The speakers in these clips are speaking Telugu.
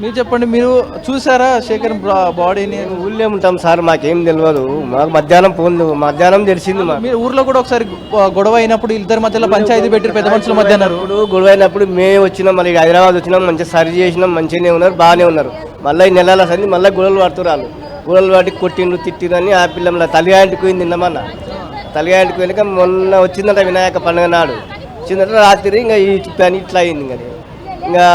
మీరు చెప్పండి, మీరు చూసారా శేఖర్ బాడీని? ఊళ్ళో ఉంటాం సార్, మాకేం తెలియదు. మాకు మధ్యాహ్నం తెలిసింది. మాకు మీరు ఊర్లో కూడా ఒకసారి గొడవ అయినప్పుడు ఇద్దరి మధ్యలో పంచాయతీ పెట్టి పెద్ద మనుషుల మధ్య అన్నారు. గొడవ అయినప్పుడు మేము వచ్చినాం, మళ్ళీ హైదరాబాద్ వచ్చినాం, మంచిగా సరి చేసినాం, మంచిగానే ఉన్నారు, బాగానే ఉన్నారు. మళ్ళీ ఈ నెలల సంది మళ్ళీ గొడవలు పడుతున్నారు. గొడవలు పట్టి కొట్టిండు తిట్టిరని ఆ పిల్లల తల్లిగాంటికి పోయింది నిన్నమన్న. తల్లిగాంటికి వెనుక మొన్న వచ్చిందంట వినాయక పండుగ నాడు. వచ్చిందంటే రాత్రి ఇంకా ఈ పని ఇట్లా అయింది. ఇంకా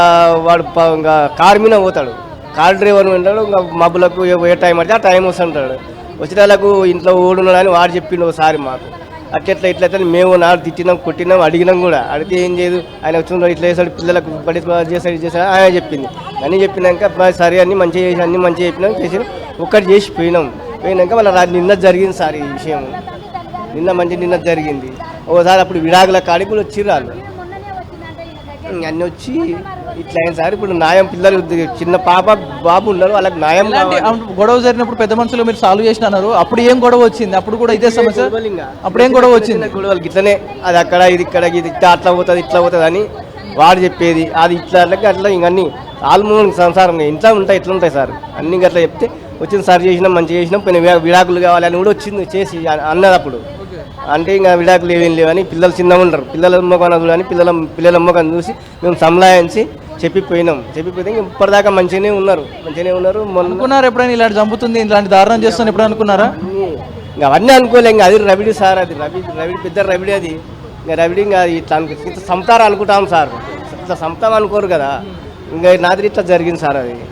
వాడు ఇంకా కారు మీద పోతాడు, కార్ డ్రైవర్ ఉంటాడు. ఇంకా మబ్బులకు ఏ టైం పడితే ఆ టైం వస్తుంటాడు. వచ్చిన వాళ్ళకు ఇంట్లో ఓడున్నాడని వాడు చెప్పిండు ఒకసారి మాకు. అట్లా ఇట్లయితే మేము నాడు తిట్టినాం, కొట్టినాం, అడిగినాం కూడా. అడిగితే ఏం చేయదు, ఆయన వచ్చిన ఇట్లా చేస్తాడు, పిల్లలకు బడి చేస్తాడు ఆయన చెప్పింది. అన్నీ చెప్పినాక సరే అన్నీ మంచిగా చేసి అన్నీ మంచిగా చెప్పినాం, చేసి ఒక్కటి చేసి పోయినాక మళ్ళీ నిన్న జరిగింది సార్ ఈ విషయం. నిన్న జరిగింది. ఒకసారి అప్పుడు విడాకుల కాడికి కూడా వచ్చిర్రు వాళ్ళు. అన్నీ వచ్చి ఇట్లా అయింది సార్. ఇప్పుడు న్యాయం, పిల్లలు చిన్న పాప బాబు ఉన్నారు, వాళ్ళకి న్యాయం. గొడవ జరిగినప్పుడు పెద్ద మనుషులు మీరు సాల్వ్ చేసినారు, అప్పుడు ఏం గొడవ వచ్చింది? అప్పుడు కూడా ఇదే సమస్య, అప్పుడు ఏం గొడవ వచ్చింది? గొడవలు ఇట్లనే, అది అక్కడ ఇది ఇక్కడ ఇది అట్లా పోతుంది ఇట్లా పోతుంది అని వాడు చెప్పేది. అది ఇట్లా అట్లా ఇంకన్నీ ఆల్మోస్ట్ సంసారం ఇంట్లో ఉంటాయి, ఎట్లా ఉంటాయి సార్ అన్ని అట్లా చెప్తే వచ్చింది. సార్ చేసినాం, మంచిగా చేసినాం, పోయిన విడాకులు కావాలని కూడా వచ్చింది చేసి అన్నది. అప్పుడు అంటే ఇంకా విడాకులు ఏమేం లేవని, పిల్లలు చిన్నగా ఉంటారు, పిల్లల అమ్మకం చూడని పిల్లల అమ్మకం చూసి మేము సంలాయించి చెప్పిపోతే ఇప్పటిదాకా మంచిగానే ఉన్నారు. అనుకున్నారు ఎప్పుడైనా ఇలాంటి చంపుతుంది, ఇలాంటి దారుణం చేస్తాను ఎప్పుడు అనుకున్నారా? ఇంకా అవన్నీ అనుకోలే. ఇంకా అది రవిడి సార్, అది రవిడి పెద్ద రవిడి. అది ఇంకా రవిడి ఇంకా ఇట్లా ఇంత సంతారు అనుకుంటాం సార్, ఇట్లా సంతాం అనుకోరు కదా. ఇంకా నాది ఇట్లా జరిగింది సార్ అది.